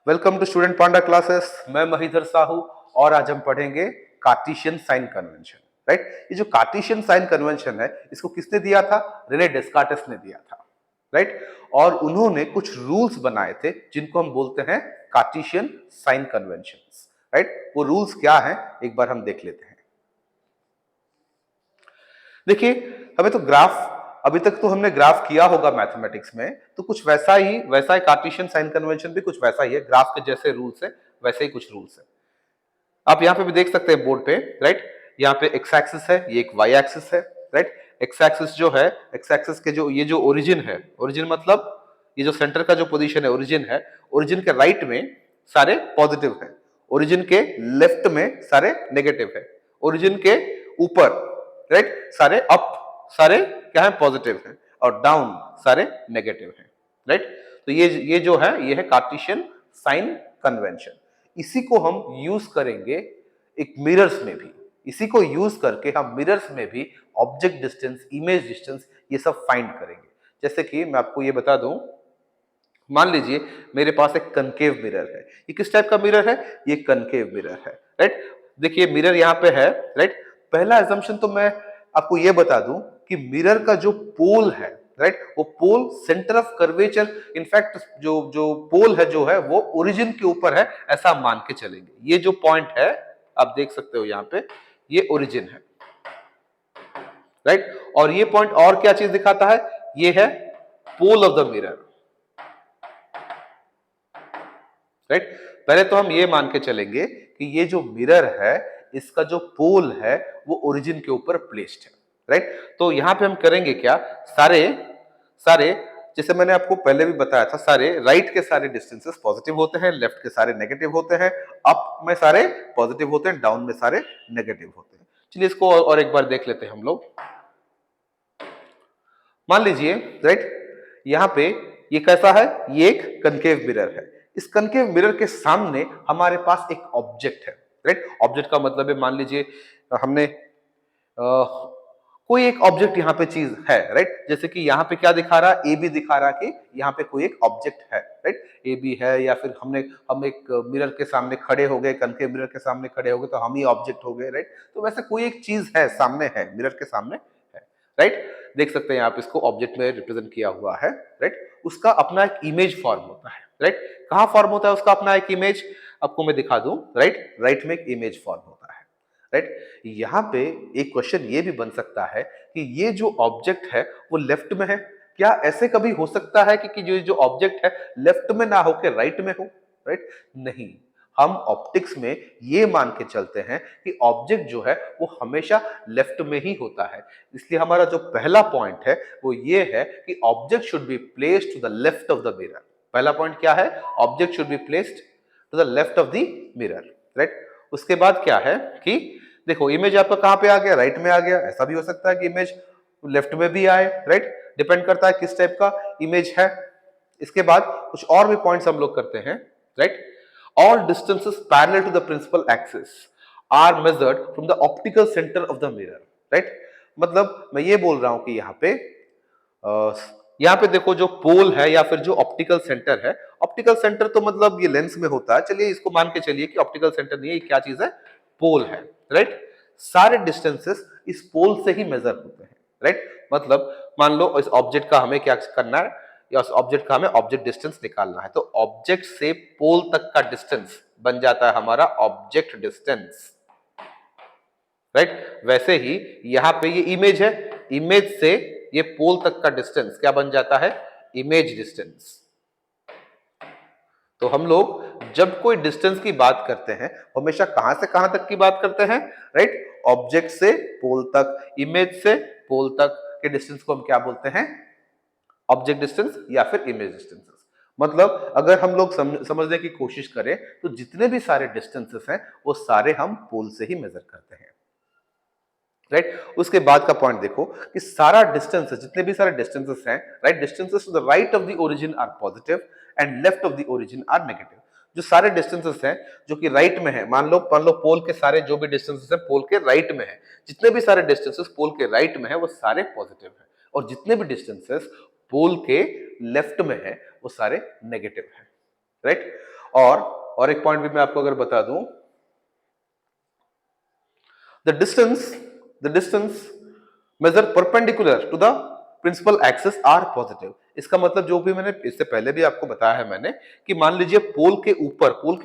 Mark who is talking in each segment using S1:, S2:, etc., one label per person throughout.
S1: Welcome to student panda classes. मैं महीधर साहू और आज हम पढ़ेंगे कार्टेशियन साइन कन्वेंशन। राइट, ये जो कार्टेशियन साइन कन्वेंशन है इसको किसने दिया था? रेने डेस्कार्टेस ने दिया था। राइट, और उन्होंने कुछ रूल्स बनाए थे जिनको हम बोलते हैं कार्टेशियन साइन कन्वेंशंस। राइट, वो रूल्स क्या हैं एक बार हम देख लेते हैं। देखिए, हमें तो ग्राफ, अभी तक तो हमने ग्राफ किया होगा मैथमेटिक्स में, तो कुछ वैसा ही कार्टेशियन साइन कन्वेंशन भी कुछ वैसा ही है। ग्राफ के जैसे रूल्स है वैसे ही कुछ रूल्स है। आप यहाँ पे भी देख सकते हैं बोर्ड पे। राइट, यहाँ पे एक्स एक्सिस है, ये एक वाई एक्सिस है। राइट, एक्स एक्सिस जो है, एक्स एक्सिस के जो ये जो ओरिजिन है, ओरिजिन मतलब ये जो सेंटर का जो पोजीशन है ओरिजिन है, ओरिजिन के राइट में सारे पॉजिटिव है, ओरिजिन के लेफ्ट में सारे नेगेटिव है, ओरिजिन के ऊपर राइट सारे अप, सारे क्या है पॉजिटिव है, और डाउन सारे नेगेटिव है। राइट, तो ये जो है ये है कार्टेशियन साइन कन्वेंशन। इसी को हम यूज करेंगे एक मिरर्स में भी। इसी को यूज करके हम मिरर्स में भी ऑब्जेक्ट डिस्टेंस, इमेज डिस्टेंस ये सब फाइंड करेंगे। जैसे कि मैं आपको ये बता दूं, मान लीजिए मेरे पास एक कनकेव मिरर है। ये किस टाइप का मिरर है? ये कनकेव मिरर है। राइट, देखिए मिरर यहाँ पे है। राइट, पहला एजम्पशन तो मैं आपको ये बता दूं कि मिरर का जो पोल है, राइट, वो पोल सेंटर ऑफ कर्वेचर, इनफैक्ट जो जो पोल है जो है वो ओरिजिन के ऊपर है, ऐसा मान के चलेंगे। ये जो पॉइंट है आप देख सकते हो यहाँ पे, ये ओरिजिन है। राइट, और ये पॉइंट और क्या चीज दिखाता है? ये है pole of the mirror. Right, पहले तो हम ये मान के चलेंगे कि ये जो मिरर है इसका जो पोल है वो ओरिजिन के ऊपर प्लेस्ड है। राइट, तो यहां पे हम करेंगे क्या, सारे सारे जैसे मैंने आपको पहले भी बताया था, सारे राइट के सारे डिस्टेंसेस पॉजिटिव होते हैं, लेफ्ट के सारे नेगेटिव होते हैं, अप में सारे पॉजिटिव होते हैं, डाउन में सारे नेगेटिव होते हैं। चलिए इसको और एक बार देख लेते हैं हम लोग। मान लीजिए राइट, यहां पे ये कैसा है? ये एक कनकेव मिरर है। इस कनकेव मिरर के सामने हमारे पास एक ऑब्जेक्ट है। राइट, ऑब्जेक्ट का मतलब है, मान लीजिए हमने कोई एक ऑब्जेक्ट यहाँ पे चीज है। राइट, जैसे कि यहाँ पे क्या दिखा रहा है? ए बी दिखा रहा है कि यहाँ पे कोई एक ऑब्जेक्ट है। राइट, ए बी है, या फिर हम एक मिरर के सामने खड़े हो गए, कनकेव मिरर के सामने खड़े हो गए तो हम ही ऑब्जेक्ट हो गए। राइट, तो वैसे कोई एक चीज है, सामने है, मिरर के सामने है। राइट, देख सकते हैं आप इसको ऑब्जेक्ट में रिप्रेजेंट किया हुआ है। राइट, उसका अपना एक इमेज फॉर्म होता है। राइट, कहाँ फॉर्म होता है उसका अपना एक इमेज? आपको मैं दिखा दूं। राइट, राइट में एक इमेज फॉर्म होता है। राइट, यहाँ पे एक क्वेश्चन ये भी बन सकता है कि ये जो ऑब्जेक्ट है वो लेफ्ट में है। क्या ऐसे कभी हो सकता है कि जो ऑब्जेक्ट है लेफ्ट में ना होकर राइट में हो? राइट, नहीं, हम ऑप्टिक्स में ये मान के चलते हैं कि ऑब्जेक्ट जो है वो हमेशा लेफ्ट में ही होता है। इसलिए हमारा जो पहला पॉइंट है वो ये है कि object should be placed to the left of the mirror. पहला पॉइंट क्या है? Object should be placed to the left of the mirror. Right, उसके बाद क्या है कि देखो इमेज आपका कहां पे आ गया? राइट में आ गया। ऐसा भी हो सकता है कि इमेज लेफ्ट में भी आए। राइट, डिपेंड करता है किस टाइप का इमेज है। इसके बाद कुछ और भी पॉइंट्स हम लोग करते हैं। Right, all distances parallel to the principal axis are measured from the optical center of the mirror. Right, मतलब मैं ये बोल रहा हूं कि यहाँ पे देखो जो पोल है या फिर जो ऑप्टिकल सेंटर है, ऑप्टिकल सेंटर तो मतलब ये लेंस में होता है। चलिए इसको मान के चलिए कि ऑप्टिकल सेंटर नहीं है, क्या चीज है? पोल है। राइट, सारे डिस्टेंसेस इस पोल से ही मेजर होते हैं। राइट, मतलब मान लो इस ऑब्जेक्ट का हमें क्या करना है, या उस ऑब्जेक्ट का हमें ऑब्जेक्ट डिस्टेंस निकालना है, तो ऑब्जेक्ट से पोल तक का डिस्टेंस बन जाता है हमारा ऑब्जेक्ट डिस्टेंस। राइट, वैसे ही यहां पे ये इमेज है, इमेज से ये पोल तक का डिस्टेंस क्या बन जाता है? Image distance. तो हम लोग जब कोई डिस्टेंस की बात करते हैं हमेशा कहां से कहां तक की बात करते हैं? राइट, ऑब्जेक्ट से पोल तक, इमेज से पोल तक के डिस्टेंस को हम क्या बोलते हैं? ऑब्जेक्ट डिस्टेंस या फिर इमेज डिस्टेंसेस। मतलब अगर हम लोग समझने की कोशिश करें तो जितने भी सारे डिस्टेंसेस हैं वो सारे हम पोल से ही मेजर करते हैं। राइट, उसके बाद का पॉइंट देखो कि सारा डिस्टेंस, जितने भी सारे डिस्टेंसेस हैं, right, distances to the right of the origin are positive and left of the origin are negative. जो सारे डिस्टेंसेस हैं जो कि राइट में है, मान लो पोल के सारे जो भी डिस्टेंसेस हैं पोल के राइट में है, जितने भी सारे डिस्टेंसेस पोल के राइट में है वो सारे पॉजिटिव है, और जितने भी डिस्टेंसेस पोल के लेफ्ट में है वो सारे नेगेटिव है। राइट, और एक पॉइंट भी मैं आपको अगर बता दूं, the distance measure perpendicular to the principal axis are positive. इसका मतलब जो भी मैंने इससे पहले भी आपको बताया है मैंने कि मान लीजिए पोल के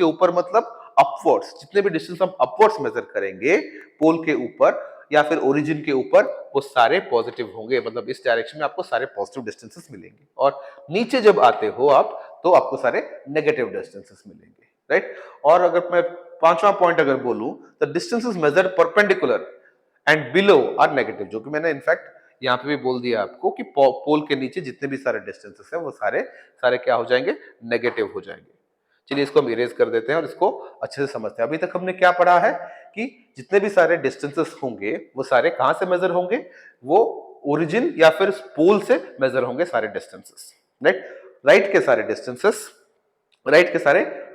S1: ऊपर मतलब अपवर्ड्स, जितने भी डिस्टेंस हम अपवर्ड्स मेजर करेंगे पोल के ऊपर या फिर ओरिजिन के ऊपर, वो सारे पॉजिटिव होंगे, मतलब इस डायरेक्शन में आपको सारे पॉजिटिव डिस्टेंसेस मिलेंगे। और नीचे जब आते हो आप तो आपको सारे नेगेटिव डिस्टेंसेस मिलेंगे, राइट। और अगर मैं पांचवा पॉइंट अगर बोलूं, the distances measure perpendicular and below are negative, जो कि मैंने इनफैक्ट यहाँ पे भी बोल दिया आपको कि पोल के नीचे जितने भी सारे डिस्टेंसेस हैं वो सारे सारे क्या हो जाएंगे, नेगेटिव हो जाएंगे। चलिए इसको हम इरेज कर देते हैं और इसको अच्छे से समझते हैं। अभी तक हमने क्या पढ़ा है कि जितने भी सारे डिस्टेंसेस होंगे वो सारे कहां से मेजर होंगे, वो ओरिजिन या फिर पोल से मेजर होंगे सारे डिस्टेंसेस, राइट। राइट के सारे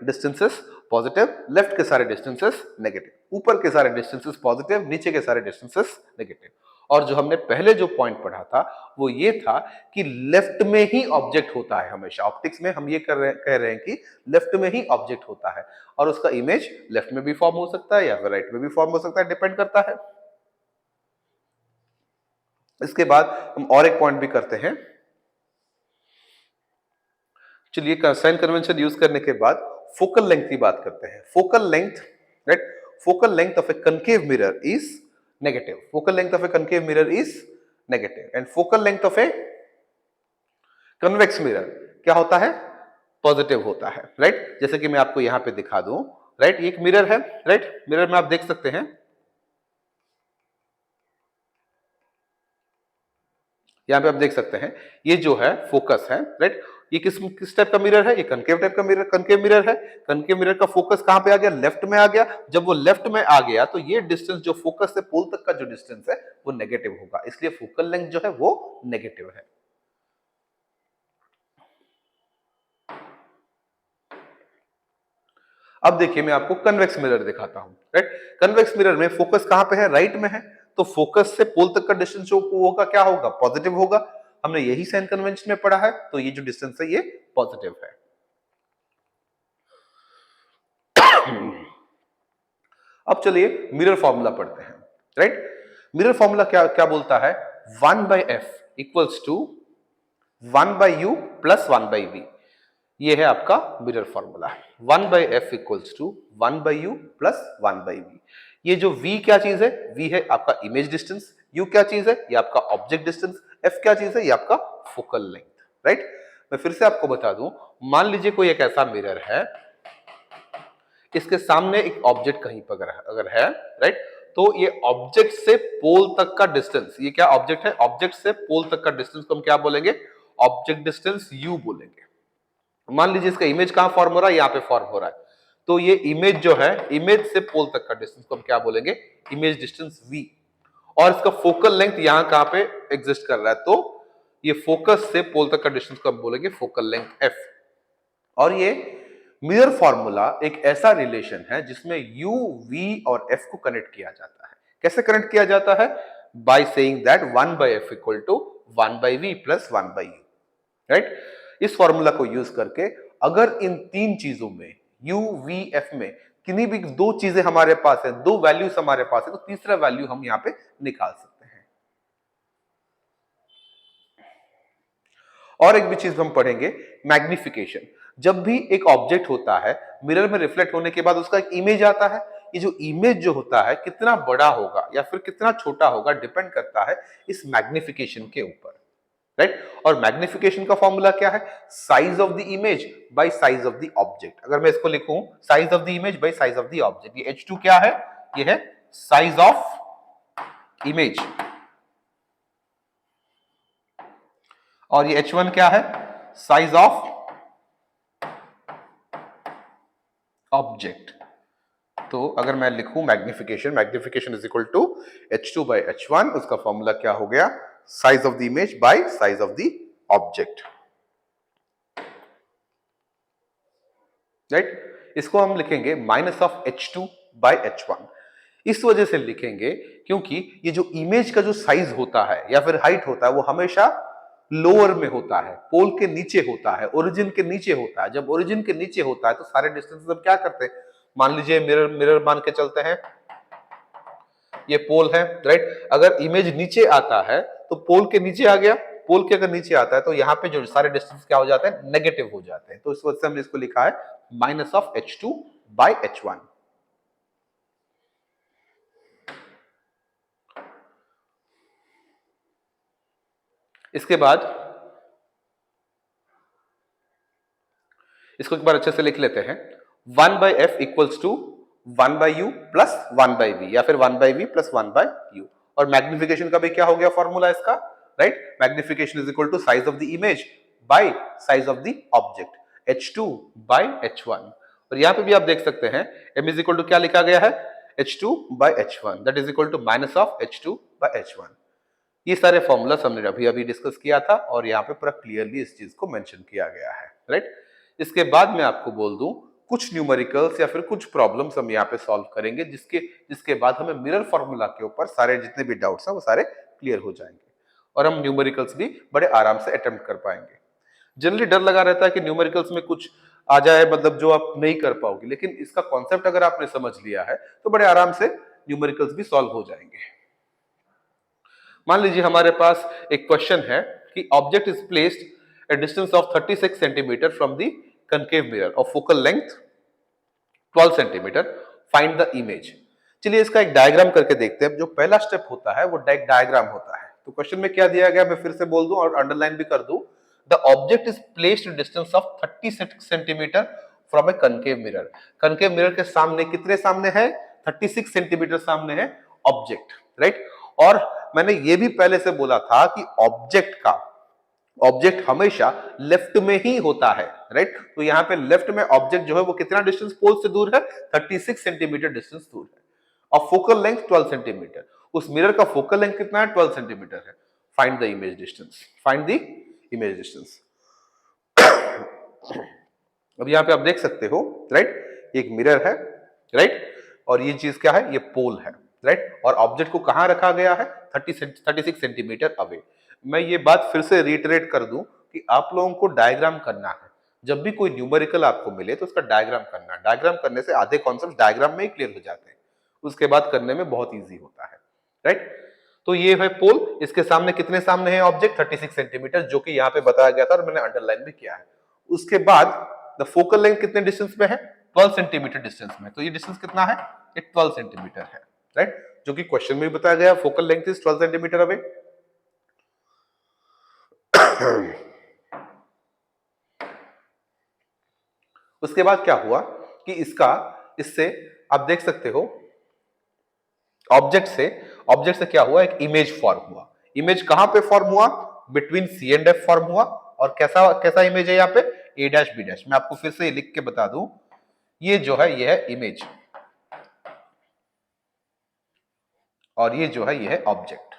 S1: डिस्टेंसेस पॉजिटिव, लेफ्ट के सारे डिस्टेंसेस नेगेटिव, ऊपर के सारे डिस्टेंसेस पॉजिटिव, नीचे के सारे डिस्टेंसेस नेगेटिव। और जो हमने पहले जो पॉइंट पढ़ा था वो ये था कि लेफ्ट में ही ऑब्जेक्ट होता है हमेशा। ऑप्टिक्स में हम ये कह रहे हैं कि लेफ्ट में ही ऑब्जेक्ट होता है और उसका इमेज लेफ्ट में भी फॉर्म हो सकता है या फिर राइट में भी फॉर्म हो सकता है, डिपेंड करता है। इसके बाद हम और एक पॉइंट भी करते हैं। चलिए साइन कन्वेंशन यूज करने के बाद फोकल लेंथ की बात करते हैं। Focal length, right, focal length of A concave mirror is negative. Focal length of A concave mirror is negative and focal length of a convex mirror क्या होता है, पॉजिटिव होता है, राइट। जैसे कि मैं आपको यहां पे दिखा दूं, राइट, एक मिरर है, राइट, मिरर में आप देख सकते हैं, यहां पे आप देख सकते हैं ये जो है फोकस है, राइट। ये किस टाइप का मिरर है, ये कनकेव टाइप का मिरर, कनकेव मिरर है। कनकेव मिरर का फोकस कहां पे आ गया, लेफ्ट में आ गया। जब वो लेफ्ट में आ गया तो ये डिस्टेंस जो फोकस से पोल तक का जो डिस्टेंस है वो नेगेटिव होगा, इसलिए फोकल लेंथ जो है वो नेगेटिव है। अब देखिए मैं आपको कन्वेक्स मिरर दिखाता हूं, राइट। कन्वेक्स मिरर में फोकस कहां पे है, राइट में है, तो फोकस से पोल तक का डिस्टेंस जो होगा क्या होगा, पॉजिटिव होगा। हमने यही साइन कन्वेंशन में पढ़ा है, तो ये जो डिस्टेंस है ये पॉजिटिव है। अब चलिए मिरर फॉर्मूला पढ़ते हैं, राइट। मिरर फॉर्मूला क्या क्या बोलता है, 1/f equals to 1/u plus 1/v। ये है आपका mirror formula. 1/f equals to 1/u plus 1/v। ये जो v क्या चीज है, v है आपका इमेज डिस्टेंस, u क्या चीज है, ये आपका ऑब्जेक्ट डिस्टेंस, f क्या चीज है, ये आपका फोकल लेंथ, राइट। मैं फिर से आपको बता दूं, मान लीजिए कोई एक ऐसा मिरर है, इसके सामने एक ऑब्जेक्ट कहीं पर अगर है, राइट, तो ये ऑब्जेक्ट से पोल तक का डिस्टेंस, ये क्या ऑब्जेक्ट है, ऑब्जेक्ट से पोल तक का डिस्टेंस को हम क्या बोलेंगे, ऑब्जेक्ट डिस्टेंस u बोलेंगे। मान लीजिए इसका इमेज कहां फॉर्म हो रहा है, यहाँ पे फॉर्म हो रहा है, तो ये इमेज जो है, इमेज से पोल तक का डिस्टेंस को हम क्या बोलेंगे, इमेज डिस्टेंस v। और इसका फोकल लेंथ यहां कहां पे एग्जिस्ट कर रहा है, तो ये फोकस से पोल तक का डिस्टेंस को हम बोलेंगे फोकल लेंथ f। और ये मिरर फॉर्मूला एक ऐसा रिलेशन है जिसमें u, v और f को कनेक्ट किया जाता है। कैसे कनेक्ट किया जाता है, by saying that 1/f equal to 1/v plus 1/u, right. इस फॉर्मूला को यूज करके अगर इन तीन चीजों में u, v, f में किन्हीं भी दो चीजें हमारे पास है, दो वैल्यूज हमारे पास है, तो तीसरा वैल्यू हम यहां पे निकाल सकते हैं। और एक भी चीज हम पढ़ेंगे, मैग्निफिकेशन। जब भी एक ऑब्जेक्ट होता है, मिरर में रिफ्लेक्ट होने के बाद उसका एक इमेज आता है, ये जो इमेज जो होता है कितना बड़ा होगा या फिर कितना छोटा होगा, डिपेंड करता है इस मैग्निफिकेशन के ऊपर, राइट। और मैग्निफिकेशन का फॉर्मूला क्या है, size of the image by size of the object. अगर मैं इसको लिखूं size of the image by size of the object, ये h2 क्या है, ये है साइज ऑफ इमेज, और ये h1 क्या है, साइज ऑफ ऑब्जेक्ट। तो अगर मैं लिखूं magnification is equal to h2 by h1, उसका फॉर्मूला क्या हो गया, size of the image by size of the object, right. इसको हम लिखेंगे minus of h2 by h1। इस वजह से लिखेंगे क्योंकि ये जो इमेज का जो साइज होता है या फिर हाइट होता है वो हमेशा लोअर में होता है, पोल के नीचे होता है, ओरिजिन के नीचे होता है। जब ओरिजिन के नीचे होता है तो सारे डिस्टेंसेस हम क्या करते हैं, मान लीजिए मिरर मिरर मान के चलते हैं, ये पोल है, राइट। अगर इमेज नीचे आता है तो पोल के नीचे आ गया, पोल के अगर नीचे आता है तो यहाँ पे जो सारे डिस्टेंस क्या हो जाते हैं, नेगेटिव हो जाते हैं। तो इस वजह से हमने इसको लिखा है minus of h2 by h1। इसके बाद इसको एक बार अच्छे से लिख लेते हैं, 1 by F equals to 1 by U plus 1 by V, या फिर 1 by V plus 1 by U. और मैग्निफिकेशन का भी क्या हो गया फॉर्मूला इसका, right. Magnification is equal to size of the image by size of the object, h2 by h1। और यहां पे भी आप देख सकते हैं m इज इक्वल टू क्या लिखा गया है, h2 by h1, that is equal to minus of h2 by h1। ये सारे फॉर्मूलास हमने अभी अभी डिस्कस किया था और यहाँ पे पूरा क्लियरली इस चीज को मेंशन किया गया है, राइट। इसके बाद मैं आपको बोल दूं कुछ न्यूमेरिकल्स या फिर कुछ प्रॉब्लम्स हम यहाँ पे सॉल्व करेंगे, जिसके बाद हमें मिरर फॉर्मूला के ऊपर सारे जितने भी डाउट्स हैं वो सारे क्लियर हो जाएंगे और हम न्यूमेरिकल्स भी बड़े आराम से अटेम्प्ट कर पाएंगे। जनरली डर लगा रहता है कि न्यूमेरिकल्स में कुछ आ जाए, मतलब जो आप नहीं कर पाओगे, लेकिन इसका कॉन्सेप्ट अगर आपने समझ लिया है तो बड़े आराम से न्यूमेरिकल्स भी सॉल्व हो जाएंगे। मान लीजिए हमारे पास एक क्वेश्चन है कि object is placed a distance of 36 centimetre from the concave mirror of focal length 12 centimetre, find the image. चलिए इसका एक डायग्राम करके देखते हैं। जो पहला स्टेप होता है वो डायग्राम होता है। तो क्वेश्चन में क्या दिया गया, मैं फिर से बोल दूं और अंडरलाइन भी कर दूं, the object is placed distance of 36 centimetre from A concave mirror. Concave mirror के सामने कितने सामने है, 36 सेंटीमीटर सामने है ऑब्जेक्ट, राइट। और मैंने ये भी पहले से बोला था कि ऑब्जेक्ट हमेशा लेफ्ट में ही होता है, राइट। तो यहाँ पे लेफ्ट में ऑब्जेक्ट जो है वो कितना डिस्टेंस पोल से दूर है, 36 सेंटीमीटर डिस्टेंस दूर है, और फोकल लेंथ 12 सेंटीमीटर। उस मिरर का फोकल लेंथ कितना है, 12 सेंटीमीटर है। Find the image distance, find the image distance. अब यहाँ पे आप देख सकते हो, राइट, एक मिरर है, राइट, और ये चीज क्या है, ये पोल है, राइट। और ऑब्जेक्ट को कहां रखा गया है, 36 सेंटीमीटर अवे। मैं ये बात फिर से रिटरेट कर दूं कि आप लोगों को डायग्राम करना है। जब भी कोई न्यूमेरिकल आपको मिले तो उसका डायग्राम करना है। डायग्राम करने से आधे कॉन्सेप्ट डायग्राम में ही क्लियर हो जाते हैं, उसके बाद करने में बहुत ईजी होता है, राइट। तो ये है पोल, इसके सामने कितने सामने है ऑब्जेक्ट, 36 सेंटीमीटर, जो कि यहाँ पे बताया गया था और मैंने अंडरलाइन भी किया है। उसके बाद द फोकल लेंथ कितने डिस्टेंस पे है, 12 सेंटीमीटर डिस्टेंस में। तो ये डिस्टेंस कितना है, ये 12 सेंटीमीटर है, राइट, जो कि क्वेश्चन में बताया गया, focal length is 12 centimetre away. उसके बाद क्या हुआ कि इससे आप देख सकते हो ऑब्जेक्ट से क्या हुआ, एक इमेज फॉर्म हुआ। इमेज कहां पे फॉर्म हुआ, between C and F form हुआ। और कैसा इमेज है यहाँ पे, ए डैश बी डैश। मैं आपको फिर से लिख के बता दूं, ये जो है ये है इमेज, और ये जो है ये है ऑब्जेक्ट।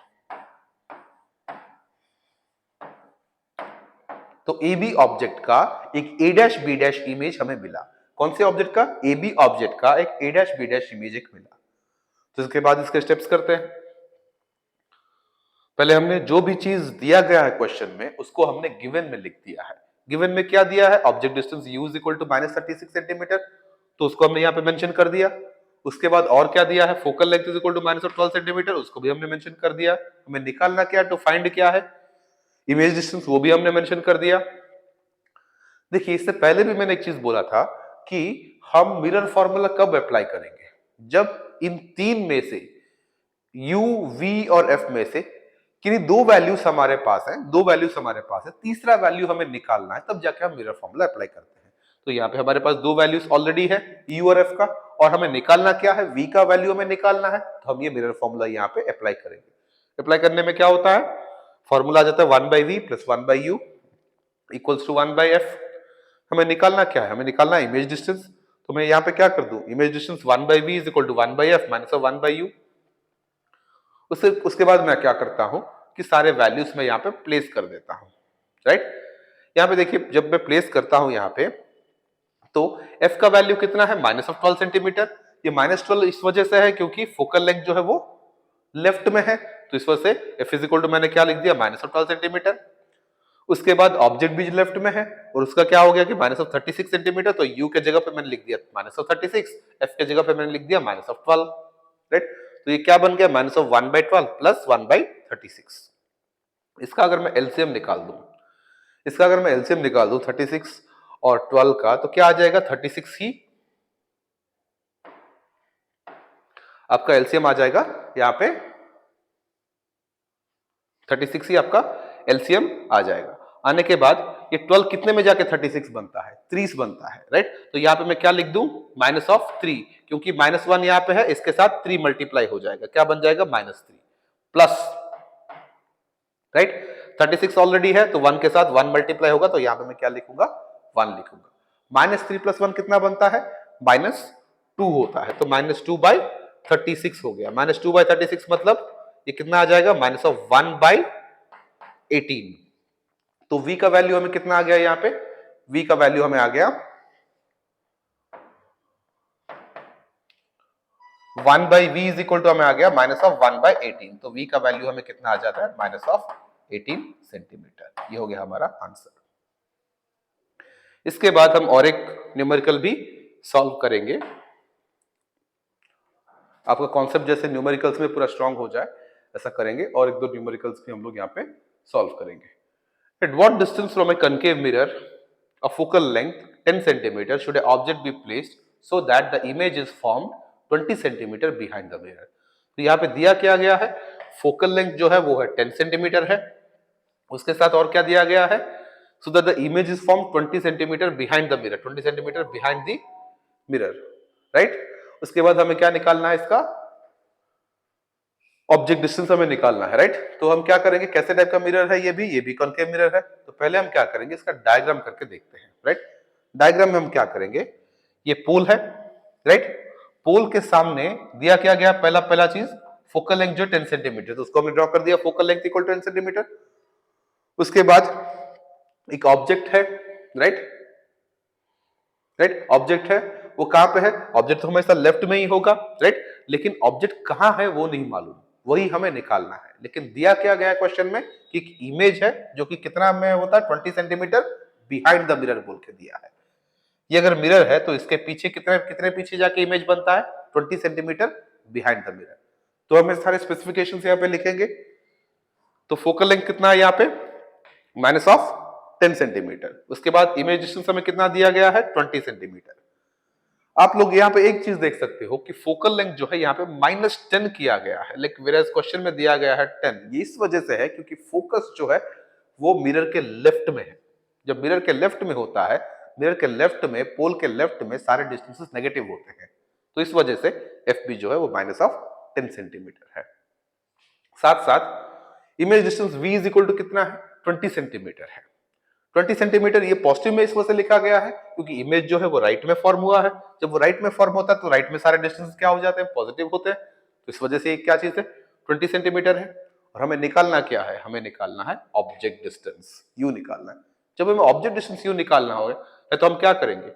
S1: तो ए बी ऑब्जेक्ट का एक ए डैश बी डैश इमेज हमें मिला। कौन से ऑब्जेक्ट का, ए बी ऑब्जेक्ट का एक ए डैश बी डैश इमेज एक मिला। तो इसके बाद इसके स्टेप्स करते हैं। पहले हमने जो भी चीज दिया गया है क्वेश्चन में उसको हमने गिवन में लिख दिया है। गिवन में क्या दिया है, object distance u is equal to -36 centimetre, तो उसको हमने यहाँ पे मेंशन कर दिया। उसके बाद और क्या दिया है, focal length is equal to -12 centimetre, उसको भी हमने मेंशन कर दिया। हमें निकालना क्या, टू फाइंड क्या है, इमेज डिस्टेंस, वो भी हमने मेंशन कर दिया। देखिए इससे पहले भी मैंने एक चीज बोला था कि हम मिरर फॉर्मूला कब अप्लाई करेंगे, जब इन तीन में से u, v और f में से किन्हीं दो वैल्यूज हमारे पास है, तीसरा वैल्यू हमें निकालना है, तब जाके हम मिरर फॉर्मूला अप्लाई करते हैं। तो यहाँ पे हमारे पास दो वैल्यूज ऑलरेडी है, u और f का, और हमें निकालना क्या है, v का वैल्यू हमें निकालना है। तो हम ये मिरर फॉर्मूला यहाँ पे अप्लाई करेंगे। अप्लाई करने में क्या होता है, फॉर्मूला आ जाता है 1 by V plus 1 by U equals to 1 by F. हमें निकालना क्या है, हमें निकालना है इमेज डिस्टेंस। तो मैं यहाँ पे क्या कर दूं, image distance 1 by V is equal to 1 by F minus 1 by U. उसके बाद मैं क्या करता हूं कि सारे वैल्यूज में यहाँ पे प्लेस कर देता हूं, राइट। यहाँ पे देखिए जब मैं प्लेस करता हूं यहाँ पे, तो f का वैल्यू कितना है, -12 सेंटीमीटर। ये -12 इस वजह से है क्योंकि फोकल लेंथ जो है वो लेफ्ट में है, तो इस वजह से f इज इक्वल टू मैंने क्या लिख दिया, -12 सेंटीमीटर। उसके बाद ऑब्जेक्ट भी लेफ्ट में है और उसका क्या हो गया कि -36 सेंटीमीटर, तो u के जगह पे मैंने लिख दिया -36, f के जगह पे मैंने लिख दिया -12, राइट। तो ये क्या बन गया, -1/12 प्लस 1/36। इसका अगर मैं एलसीएम निकाल दूं, 36 और 12 का, तो क्या आ जाएगा, 36 ही आपका एलसीएम आ जाएगा यहाँ पे, 36 ही आपका एलसीएम आ जाएगा। आने के बाद ये 12 कितने में जाके 36 बनता है, 30 बनता है, राइट। तो यहाँ पे मैं क्या लिख दूं, -3, क्योंकि -1 यहाँ पे है, इसके साथ 3 मल्टीप्लाई हो जाएगा, क्या बन जाएगा, -3 प्लस, राइट। 36 ऑलरेडी है तो 1 के साथ 1 मल्टीप्लाई होगा, तो यहाँ पे मैं क्या लिखूंगा, 1 लिखूंगा। -3 + 1 कितना बनता है, -2 होता है, तो -2/36 हो गया। -2/36 मतलब ये कितना आ जाएगा, -1/18। तो v का वैल्यू हमें कितना आ गया, यहाँ पे v का वैल्यू हमें आ गया 1/v इज इक्वल टू हमें आ गया -1/18। तो v का वैल्यू हमें कितना आ जाता है, -18 सेंटीमीटर। ये हो गया हमारा आंसर। इसके बाद हम और एक न्यूमेरिकल भी सॉल्व करेंगे, आपका कॉन्सेप्ट जैसे न्यूमेरिकल्स में पूरा स्ट्रांग हो जाए ऐसा करेंगे, और एक दो न्यूमेरिकल्स भी हम लोग यहाँ पे सॉल्व करेंगे। At what distance from a concave mirror, a focal length 10 centimeter, should an object be placed so that the image is formed 20 centimeter behind the mirror? तो यहाँ पे दिया क्या गया है, फोकल लेंथ जो है वो है 10 सेंटीमीटर है, उसके साथ और क्या दिया गया है, so that the image is formed 20 centimeter behind the mirror, 20 centimeter behind the mirror, right? उसके बाद हमें क्या निकालना है, इसका ऑब्जेक्ट डिस्टेंस हमें निकालना है, राइट। तो हम क्या करेंगे, कैसे टाइप का मिरर है, ये भी कॉनकेव मिरर है। तो पहले हम क्या करेंगे, इसका डायग्राम करके देखते हैं, राइट। डायग्राम में हम क्या करेंगे, ये पोल है, राइट। पोल के सामने दिया क्या गया, पहला चीज फोकल लेंथ जो 10 सेंटीमीटर, तो उसको हमने ड्रॉ कर दिया, focal length equal to 10 centimetre. उसके बाद एक ऑब्जेक्ट है, राइट, ऑब्जेक्ट है, वो कहां पे है, ऑब्जेक्ट तो हमेशा लेफ्ट में ही होगा, राइट, लेकिन ऑब्जेक्ट कहां है वो नहीं मालूम, वही हमें निकालना है। लेकिन दिया क्या गया क्वेश्चन में कि इमेज है जो कि कितना में होता है, 20 सेंटीमीटर बिहाइंड द मिरर बोल के दिया है। ये अगर मिरर है तो इसके पीछे कितने कितने पीछे जाके इमेज बनता है, 20 सेंटीमीटर बिहाइंड द मिरर। तो हमें सारे स्पेसिफिकेशंस यहाँ पे लिखेंगे। तो फोकल लेंथ कितना है यहाँ पे, -10 सेंटीमीटर। उसके बाद इमेज डिस्टेंस हमें कितना दिया गया है, 20 सेंटीमीटर। आप लोग यहाँ पे एक चीज देख सकते हो कि फोकल लेंथ जो है यहाँ पे -10 किया गया है, लेकिन वेराज क्वेश्चन में दिया गया है 10। ये इस वजह से है क्योंकि फोकस जो है वो मिरर के लेफ्ट में है। जब मिरर के लेफ्ट में होता है, मिरर के लेफ्ट में, पोल के लेफ्ट में सारे डिस्टेंसेस नेगेटिव होते हैं, तो इस वजह से एफ बी जो है वो -10 सेंटीमीटर है। साथ साथ image distance v is equal to कितना है, 20 सेंटीमीटर है। 20 सेंटीमीटर ये पॉजिटिव में इस वजह से लिखा गया है क्योंकि इमेज जो है वो राइट में फॉर्म हुआ है। जब वो राइट में फॉर्म होता है तो राइट में सारे डिस्टेंस क्या हो जाते हैं, पॉजिटिव होते हैं, तो इस वजह से ये क्या चीज है, 20 सेंटीमीटर है। और हमें निकालना क्या है, हमें निकालना है ऑब्जेक्ट डिस्टेंस u निकालना है। जब हमें ऑब्जेक्ट डिस्टेंस u निकालना हो तो हम क्या करेंगे,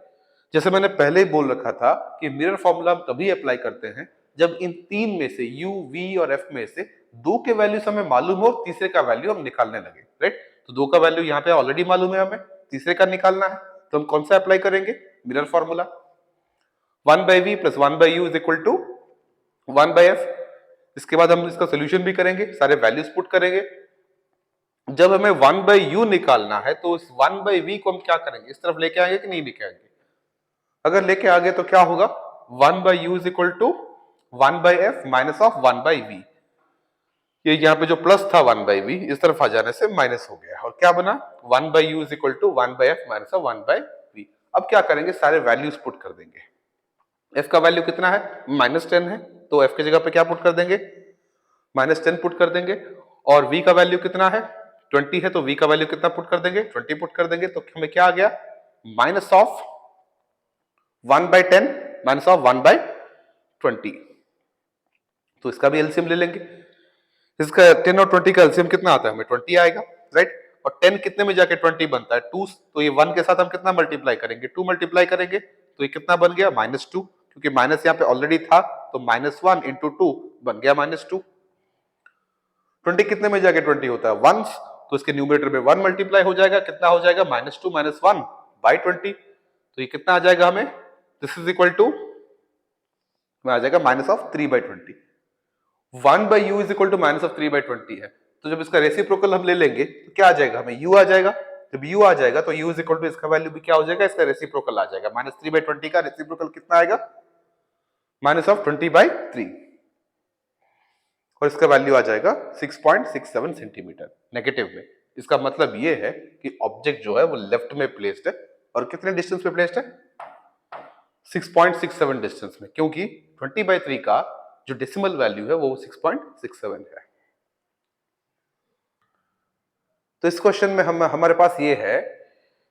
S1: जैसे मैंने पहले ही बोल रखा था कि मिरर फॉर्मूला हम तभी अप्लाई करते हैं जब इन तीन में से u, v और f में से दो के वैल्यूज हमें मालूम हो, तीसरे का वैल्यू हम निकालने लगे, राइट। तो दो का वैल्यू यहाँ पे ऑलरेडी मालूम है, हमें तीसरे का निकालना है, तो हम कौन सा अप्लाई करेंगे, mirror formula 1/v + 1/u is equal to 1/f। इसके बाद हम इसका सोल्यूशन भी करेंगे, सारे वैल्यूज पुट करेंगे। जब हमें 1/u निकालना है तो इस 1/v को हम क्या करेंगे, इस तरफ लेके आएंगे कि नहीं लेके आएंगे। अगर लेके आगे तो क्या होगा, 1/u is equal to 1/f minus of 1/v। ये यहाँ पे जो प्लस था 1/v इस तरफ आ जाने से माइनस हो गया, और क्या बना 1/u is equal to 1/f minus of 1/v। अब क्या करेंगे, सारे वैल्यूज पुट कर देंगे। f का वैल्यू कितना है, -10 है, तो f की जगह पे क्या पुट कर देंगे, -10 पुट कर देंगे। और v का वैल्यू कितना है, 20 है, तो v का वैल्यू कितना पुट कर देंगे, 20 पुट कर देंगे। तो हमें क्या आ गया, माइनस ऑफ 1/10 माइनस ऑफ 1/20। तो इसका भी एलसीएम ले लेंगे। इसका 10 और 20 का एलसीएम कितना आता है, हमें 20 आएगा, राइट। और 10 कितने में जाके 20 बनता है, 2, तो ये 1 के साथ हम कितना मल्टीप्लाई करेंगे, 2 मल्टीप्लाई करेंगे, तो ये कितना बन गया, -2, क्योंकि माइनस यहाँ पे ऑलरेडी था, तो -1 × 2 बन गया -2। 20 कितने में जाके 20 होता है, 1, तो इसके न्यूमरेटर में 1 मल्टीप्लाई हो जाएगा, कितना हो जाएगा -2 - 1 बाई 20। तो ये कितना आ जाएगा हमें, दिस इज इक्वल टू में आ जाएगा -3/20। 1/u इज इक्वल टू -3/20 है। तो जब इसका रेसिप्रोकल हम ले लेंगे तो क्या आ जाएगा, हमें u आ जाएगा। जब u आ जाएगा तो u इज इक्वल टू इसका वैल्यू भी क्या हो जाएगा, इसका रेसिप्रोकल आ जाएगा। -3/20 का रेसिप्रोकल कितना आएगा, -20/3, और इसका वैल्यू आ जाएगा 6.67 सेंटीमीटर नेगेटिव में। इसका मतलब ये है कि ऑब्जेक्ट जो है वो लेफ्ट में प्लेस्ड है, और कितने डिस्टेंस पे प्लेस्ड है, 6.67 डिस्टेंस में, क्योंकि 20/3 का जो डेसिमल वैल्यू है वो 6.67 है। तो इस क्वेश्चन में हमारे पास ये है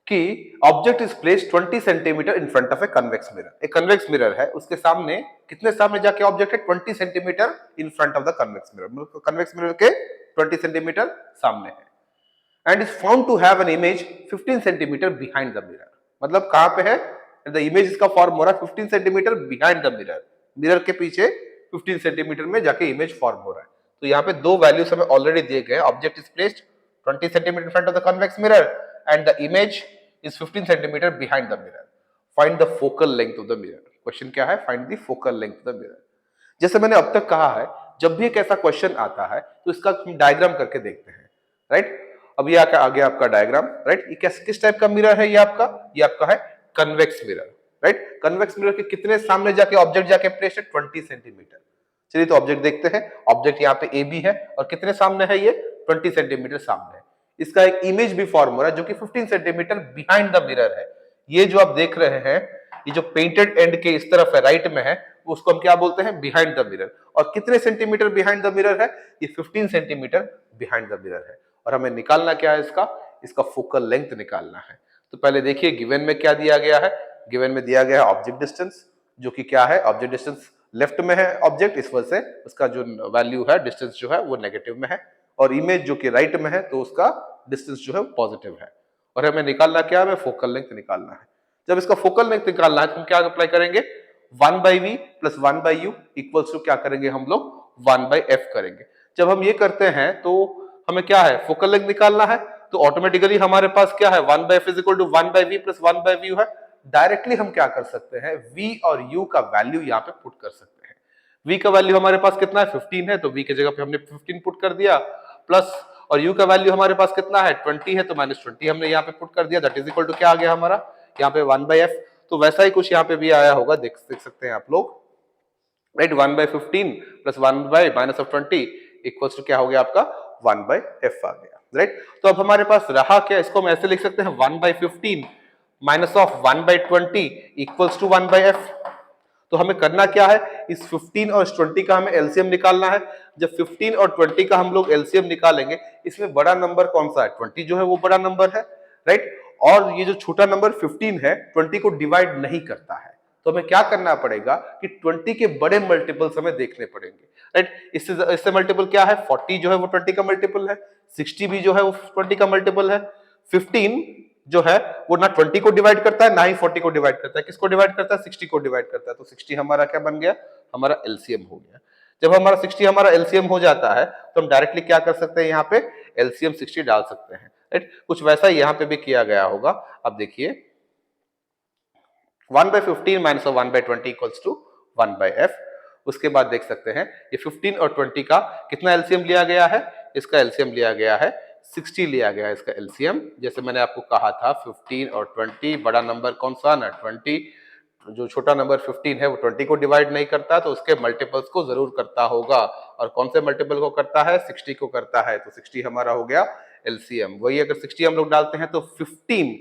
S1: कि object is placed 20 centimetre in front of a convex mirror. एक कन्वेक्स मिरर है, उसके सामने कितने सामने जाके ऑब्जेक्ट है, 20 centimetre in front of the convex mirror. Convex mirror के 20 सेंटीमीटर सामने है, and is found to have an image 15 centimetre behind the mirror. मतलब कहां पे है, द इमेज इसका फॉर्म हो रहा है 15 centimetre behind the mirror, mirror के पीछे 15 सेंटीमीटर में जाके इमेज फॉर्म हो रहा है। तो यहाँ पे दो वैल्यूज हमें ऑलरेडी दिए गए, object is placed 20 centimetre in front of the convex mirror and the image is 15 centimeter behind the mirror. Find the focal length of the mirror. Question क्या है, find the focal length of the mirror. जैसे मैंने अब तक कहा है, जब भी एक ऐसा क्वेश्चन आता है तो इसका हम डायग्राम करके देखते हैं, राइट। अब ये आ गया आपका डायग्राम, राइट। ये किस टाइप का मिरर है, ये आपका है convex mirror, right. Convex mirror के कितने सामने जाके ऑब्जेक्ट जाके प्लेस है, 20 सेंटीमीटर। चलिए तो ऑब्जेक्ट देखते हैं। ऑब्जेक्ट यहाँ पे ए बी है और कितने सामने है, ये 20 सेंटीमीटर सामने है। इसका एक इमेज भी फॉर्म हो रहा है जो कि 15 सेंटीमीटर बिहाइंड द मिरर है। ये जो आप देख रहे हैं, ये जो पेंटेड एंड के इस तरफ है, राइट में है, उसको हम क्या बोलते हैं, बिहाइंड द मिरर। और कितने सेंटीमीटर बिहाइंड द मिरर है, ये 15 सेंटीमीटर बिहाइंड द मिरर है। और हमें निकालना क्या है, इसका फोकल लेंथ निकालना है। तो पहले देखिए गिवन में क्या दिया गया है। गिवन में दिया गया है ऑब्जेक्ट डिस्टेंस, जो कि क्या है, ऑब्जेक्ट डिस्टेंस लेफ्ट में है ऑब्जेक्ट, इस वजह से उसका जो वैल्यू है, डिस्टेंस जो है वो नेगेटिव में है। और इमेज जो कि राइट में है तो उसका डिस्टेंस जो है पॉजिटिव है। और हमें निकालना क्या है, हमें फोकल लेंथ निकालना है। जब इसका फोकल लेंथ निकालना है तो हम क्या अप्लाई करेंगे, 1/v + 1/u इक्वल्स टू क्या करेंगे हम लोग, 1/f करेंगे। जब हम ये करते हैं तो हमें क्या है, फोकल लेंथ निकालना है, तो ऑटोमेटिकली हमारे पास क्या है, 1/f = 1/v + 1/u है। डायरेक्टली हम क्या कर सकते हैं, v और u का वैल्यू यहाँ पे पुट कर सकते हैं। v का वैल्यू हमारे पास कितना है, 15 है, तो v की जगह पे हमने 15 पुट कर दिया, प्लस और u का वैल्यू हमारे पास कितना है, 20 है, तो -20 हमने यहाँ पे पुट कर दिया। दैट इज इक्वल टू क्या आ गया हमारा, यहाँ पे 1/f। तो वैसा ही कुछ यहाँ पे भी आया होगा, देख सकते हैं आप लोग, राइट। 1/15 + 1/-20 इक्वल्स टू क्या हो गया आपका, 1/f आ गया, राइट। तो अब हमारे पास रहा क्या, इसको हम ऐसे लिख सकते हैं, 1/15 - 1/20 इक्वल्स टू 1/f। तो हमें करना क्या है, इस 15 और 20 का हमें एलसीएम निकालना है। जब 15 और 20 का हम लोग एलसीएम निकालेंगे, इसमें बड़ा नंबर कौन सा है, 20 जो है वो बड़ा नंबर है, राइट। और ये जो छोटा नंबर 15 है, 20 को डिवाइड नहीं करता है। तो हमें क्या करना पड़ेगा कि 20 के बड़े मल्टीपल्स हमें देखने पड़ेंगे, राइट। इससे मल्टीपल क्या है, 40 जो है वो 20 का मल्टीपल है, 60 भी जो है वो 20 का मल्टीपल है, 15 जो है वो ना 20 को डिवाइड करता है ना ही 40 को डिवाइड करता है। किसको डिवाइड करता है, 60 को डिवाइड करता है। तो 60 हमारा क्या बन गया, हमारा एलसीएम हो गया। जब हमारा 60 हमारा एलसीएम हो जाता है तो हम डायरेक्टली क्या कर सकते हैं, यहाँ पे एलसीएम 60 डाल सकते हैं, राइट। कुछ वैसा ही यहाँ पे भी किया गया होगा। अब देखिए 1/15 - 1/20 इक्वल्स टू 1/f। उसके बाद देख सकते हैं ये 15 और 20 का कितना एलसीएम लिया गया है, इसका एलसीएम लिया गया है 60 लिया गया है इसका एलसीएम। जैसे मैंने आपको कहा था 15 और 20, बड़ा नंबर कौन सा ना 20, जो छोटा नंबर 15 है वो 20 को डिवाइड नहीं करता, तो उसके मल्टीपल्स को जरूर करता होगा। और कौन से मल्टीपल को करता है, 60 को करता है। तो 60 हमारा हो गया एलसीएम। वही अगर 60 हम लोग डालते हैं तो 15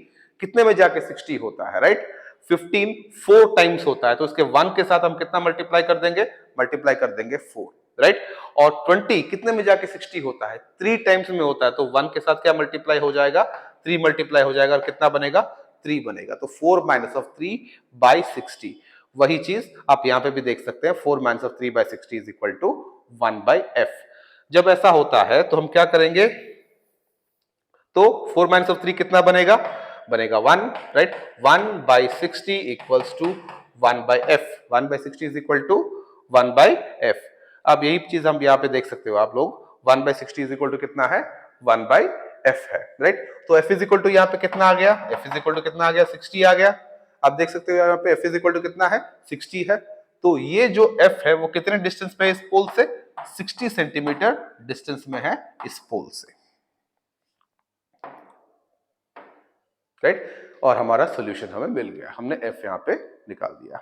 S1: कितने में जाके 60 होता है, राइट। 15 4 टाइम्स होता है, तो उसके 1 के साथ हम कितना मल्टीप्लाई कर देंगे, 4, राइट। और 20 कितने में जाके 60 होता है, 3 टाइम्स में होता है, तो 1 के साथ क्या मल्टीप्लाई हो जाएगा, 3 मल्टीप्लाई हो जाएगा, और कितना बनेगा, 3 बनेगा। तो 4 - 3/60। वही चीज आप यहाँ पे भी देख सकते हैं, 4 - 3/60 इज इक्वल टू 1/f। जब ऐसा होता है तो हम क्या करेंगे, तो 4 - 3 कितना बनेगा, 1, right. 1/60 equals to 1/f। 1/60 is equal to 1/f। अब यही चीज हम यहाँ पे देख सकते हो आप लोग, 1/60 इज इक्वल टू कितना है, 1/f f है, राइट। तो f इज इक्वल टू यहाँ पे कितना आ गया, f इज इक्वल टू कितना आ गया, 60 आ गया। आप देख सकते हो यहाँ पे f इज इक्वल टू कितना है, 60 है। तो ये जो f है वो कितने डिस्टेंस पे है इस पोल से, 60 सेंटीमीटर डिस्टेंस में है इस पोल से, राइट। और हमारा सॉल्यूशन हमें मिल गया, हमने f यहाँ पे निकाल दिया।